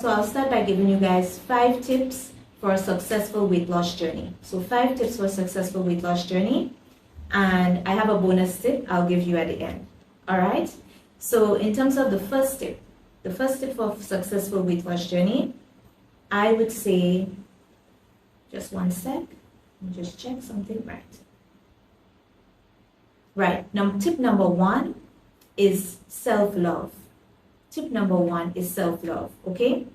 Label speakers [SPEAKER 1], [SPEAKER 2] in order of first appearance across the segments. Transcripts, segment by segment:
[SPEAKER 1] So I'll start by giving you guys 5 tips for a successful weight loss journey. So 5 tips for a successful weight loss journey. And I have a bonus tip I'll give you at the end. All right? So in terms of the first tip for a successful weight loss journey, I would say, just one sec, let me just check something right. Tip number 1 is self-love. Tip number 1 is self-love, okay?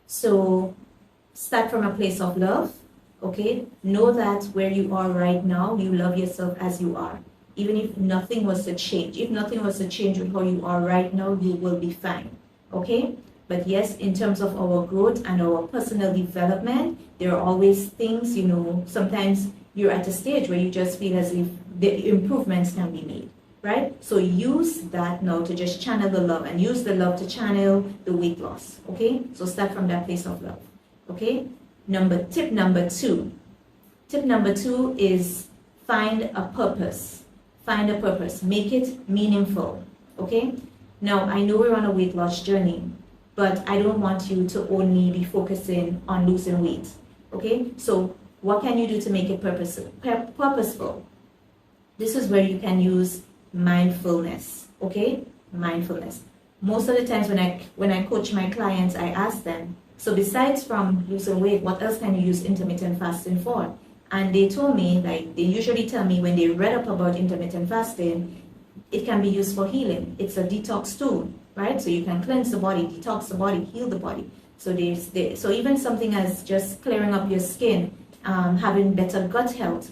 [SPEAKER 1] So start from a place of love, okay? Know that where you are right now, you love yourself as you are. Even if nothing was to change. If nothing was to change with how you are right now, you will be fine, okay? But yes, in terms of our growth and our personal development, there are always things, sometimes you're at a stage where you just feel as if the improvements can be made. Right? So use that now to just channel the love and use the love to channel the weight loss. Okay? So start from that place of love. Okay? Tip number 2. Tip number 2 is find a purpose. Find a purpose. Make it meaningful. Okay? Now, I know we're on a weight loss journey, but I don't want you to only be focusing on losing weight. Okay? So what can you do to make it purposeful? This is where you can use mindfulness, okay? Mindfulness. Most of the times when I coach my clients, I ask them, so besides from losing weight, what else can you use intermittent fasting for? And they told me, they usually tell me when they read up about intermittent fasting, it can be used for healing. It's a detox tool, right? So you can cleanse the body, detox the body, heal the body. So so even something as just clearing up your skin, having better gut health,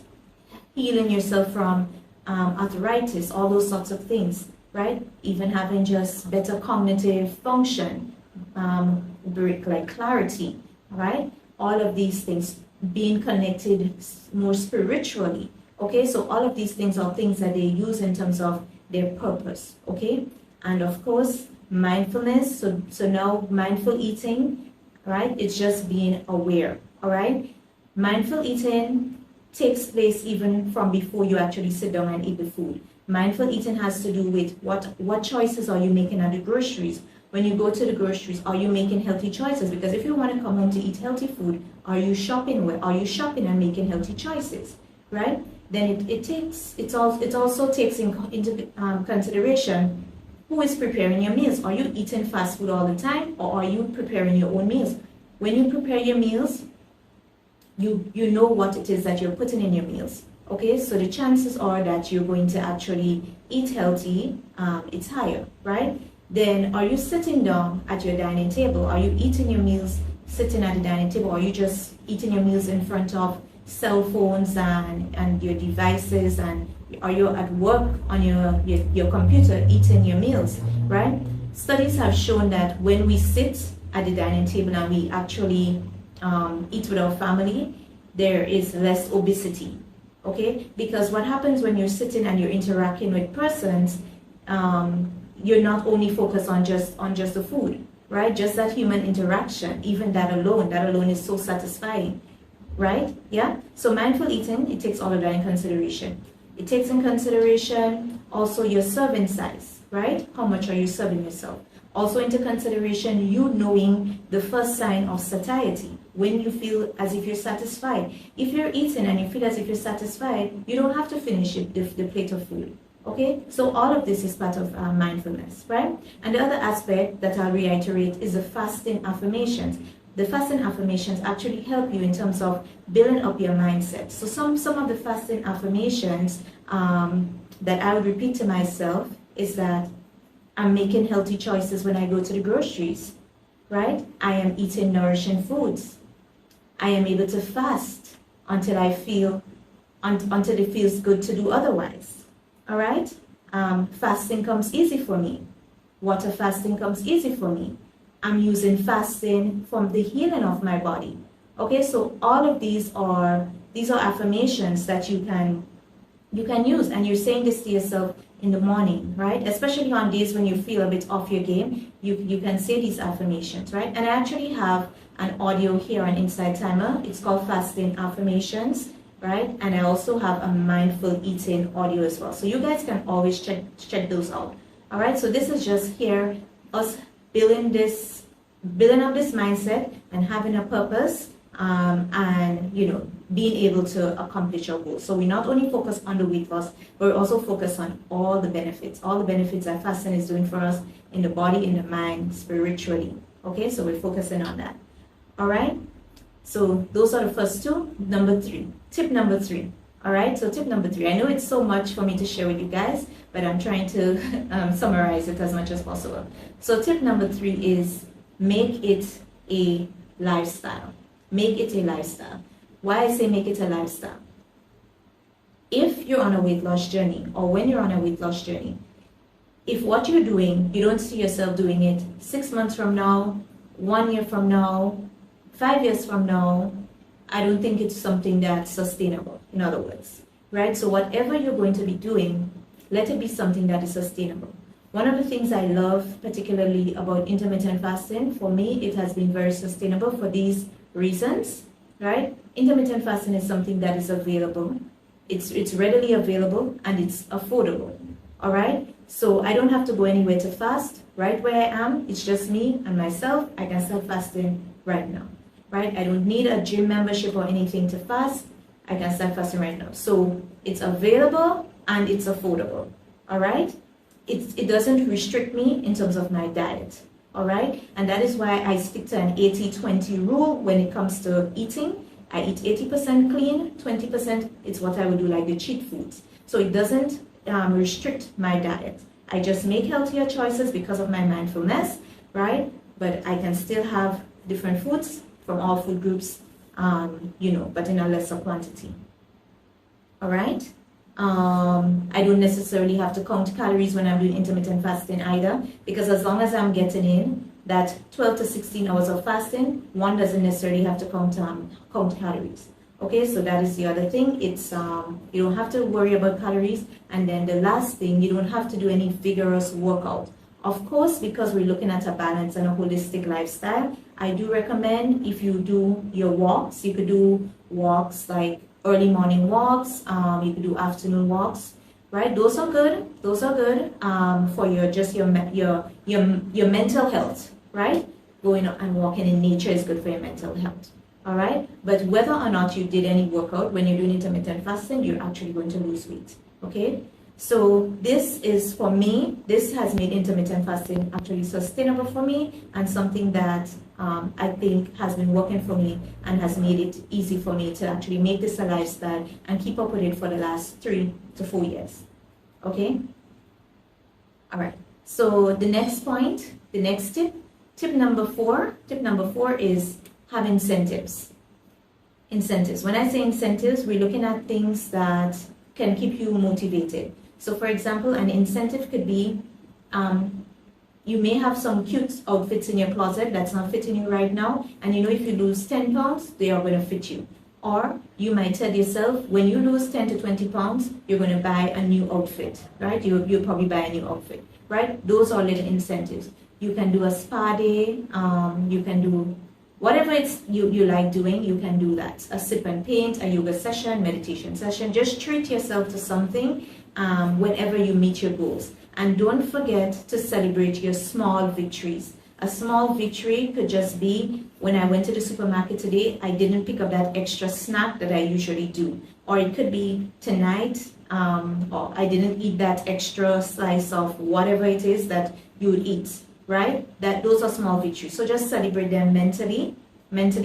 [SPEAKER 1] healing yourself from arthritis, all those sorts of things, right? Even having just better cognitive function, like clarity, right? All of these things, being connected more spiritually, okay? So all of these things are things that they use in terms of their purpose, okay? And of course, mindfulness, so now mindful eating, right? It's just being aware, all right? Mindful eating takes place even from before you actually sit down and eat the food. Mindful eating has to do with what choices are you making at the groceries. When you go to the groceries, are you making healthy choices? Because if you want to come home to eat healthy food, are you shopping and making healthy choices, right? Then it also takes into consideration who is preparing your meals. Are you eating fast food all the time, or are you preparing your own meals? When you prepare your meals, you know what it is that you're putting in your meals, okay? So the chances are that you're going to actually eat healthy, it's higher, right? Then are you sitting down at your dining table? Are you eating your meals sitting at the dining table? Or are you just eating your meals in front of cell phones and your devices? And are you at work on your computer eating your meals, right? Studies have shown that when we sit at the dining table and we actually eat with our family, there is less obesity, okay? Because what happens when you're sitting and you're interacting with persons, you're not only focused on just the food, right? Just that human interaction, even that alone is so satisfying, right? Yeah? So mindful eating, it takes all of that in consideration. It takes in consideration also your serving size, right? How much are you serving yourself? Also into consideration you knowing the first sign of satiety, when you feel as if you're satisfied. If you're eating and you feel as if you're satisfied, you don't have to finish the plate of food, okay? So all of this is part of mindfulness, right? And the other aspect that I'll reiterate is the fasting affirmations. The fasting affirmations actually help you in terms of building up your mindset. So some of the fasting affirmations that I would repeat to myself is that I'm making healthy choices when I go to the groceries, right? I am eating nourishing foods. I am able to fast until it feels good to do otherwise, all right? Fasting comes easy for me. Water fasting comes easy for me. I'm using fasting from the healing of my body. Okay, so all of these are affirmations that you can use, and you're saying this to yourself in the morning, right? Especially on days when you feel a bit off your game, you can say these affirmations, right? And I actually have an audio here on Inside Timer. It's called Fasting Affirmations, right? And I also have a mindful eating audio as well. So you guys can always check those out. All right, so this is just here us building this building up this mindset and having a purpose, and being able to accomplish our goals. So we not only focus on the weight loss, but we also focus on all the benefits that fasting is doing for us in the body, in the mind, spiritually. Okay, so we're focusing on that. All right. So those are the first two. Tip number three. All right. So tip number three. I know it's so much for me to share with you guys, but I'm trying to summarize it as much as possible. So tip number three is make it a lifestyle. Make it a lifestyle. Why I say make it a lifestyle? If you're on a weight loss journey, or when you're on a weight loss journey, if what you're doing, you don't see yourself doing it 6 months from now, 1 year from now, 5 years from now, I don't think it's something that's sustainable, in other words, right? So whatever you're going to be doing, let it be something that is sustainable. One of the things I love particularly about intermittent fasting, for me, it has been very sustainable for these reasons, right? Intermittent fasting is something that is available. It's readily available and it's affordable, all right? So I don't have to go anywhere to fast. Right where I am, it's just me and myself. I can start fasting right now, right? I don't need a gym membership or anything to fast. I can start fasting right now. So it's available and it's affordable, all right? It doesn't restrict me in terms of my diet, all right? And that is why I stick to an 80-20 rule when it comes to eating. I eat 80% clean, 20% is what I would do, like the cheat foods. So it doesn't restrict my diet. I just make healthier choices because of my mindfulness, right? But I can still have different foods from all food groups, but in a lesser quantity. All right? I don't necessarily have to count calories when I'm doing intermittent fasting either, because as long as I'm getting in that 12 to 16 hours of fasting, one doesn't necessarily have to count calories. Okay, so that is the other thing. It's you don't have to worry about calories. And then the last thing, you don't have to do any vigorous workout. Of course, because we're looking at a balance and a holistic lifestyle, I do recommend if you do your walks, you could do walks like early morning walks, you could do afternoon walks, right? Those are good. Those are good for your mental health, right? Going out and walking in nature is good for your mental health. All right, but whether or not you did any workout when you're doing intermittent fasting, you're actually going to lose weight. Okay, so this is, for me, this has made intermittent fasting actually sustainable for me, and something that I think has been working for me and has made it easy for me to actually make this a lifestyle and keep up with it for the last 3 to 4 years. Okay, all right, so the next point, the next tip number four is have incentives. Incentives. When I say incentives, we're looking at things that can keep you motivated. So for example, an incentive could be, you may have some cute outfits in your closet that's not fitting you right now, and if you lose 10 pounds, they are going to fit you. Or you might tell yourself, when you lose 10 to 20 pounds, you're going to buy a new outfit, right? You'll probably buy a new outfit, right? Those are little incentives. You can do a spa day, you can do whatever you like doing, you can do that. A sip and paint, a yoga session, meditation session. Just treat yourself to something whenever you meet your goals. And don't forget to celebrate your small victories. A small victory could just be, when I went to the supermarket today, I didn't pick up that extra snack that I usually do. Or it could be tonight, or I didn't eat that extra slice of whatever it is that you would eat. Right? Those are small victories. So just celebrate them mentally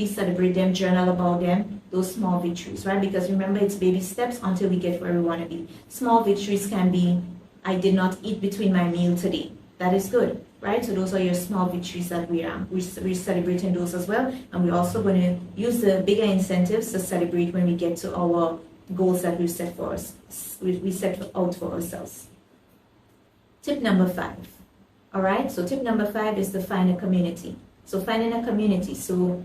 [SPEAKER 1] celebrate them, journal about them, those small victories, right? Because remember, it's baby steps until we get where we want to be. Small victories can be, I did not eat between my meal today. That is good, right? So those are your small victories that we're celebrating those as well. And we're also going to use the bigger incentives to celebrate when we get to our goals that we set for us. We set out for ourselves. Tip number 5. All right, so tip number 5 is to find a community. So finding a community. So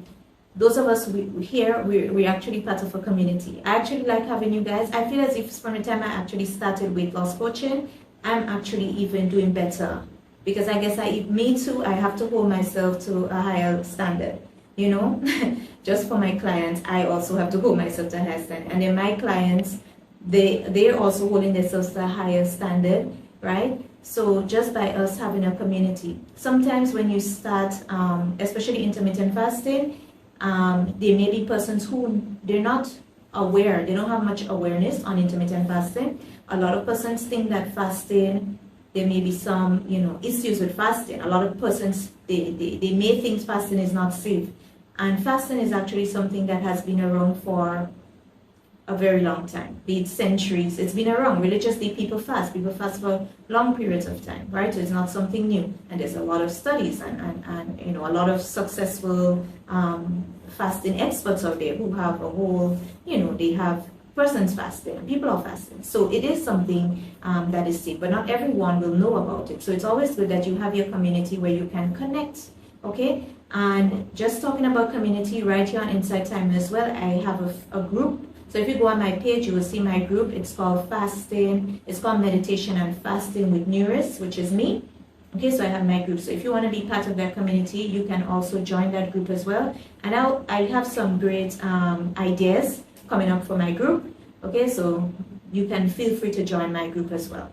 [SPEAKER 1] those of us we're actually part of a community. I actually like having you guys. I feel as if from the time I actually started weight loss coaching, I'm actually even doing better. Because I guess me too, I have to hold myself to a higher standard. Just for my clients, I also have to hold myself to a higher standard. And then my clients, they're also holding themselves to a higher standard, right? So just by us having a community, sometimes when you start, especially intermittent fasting, there may be persons who they're not aware, they don't have much awareness on intermittent fasting. A lot of persons think that fasting, there may be some, issues with fasting. A lot of persons, they may think fasting is not safe. And fasting is actually something that has been around for a very long time, be it centuries. It's been around. Religiously, people fast. People fast for long periods of time, right? So it's not something new. And there's a lot of studies and a lot of successful fasting experts out there who have a whole, they have persons fasting and people are fasting. So it is something that is safe, but not everyone will know about it. So it's always good that you have your community where you can connect, okay? And just talking about community, right here on Insight Time as well, I have a group. So if you go on my page, you will see my group. It's called Fasting. It's called Meditation and Fasting with Nurys, which is me. Okay, so I have my group. So if you want to be part of that community, you can also join that group as well. And I have some great ideas coming up for my group. Okay, so you can feel free to join my group as well.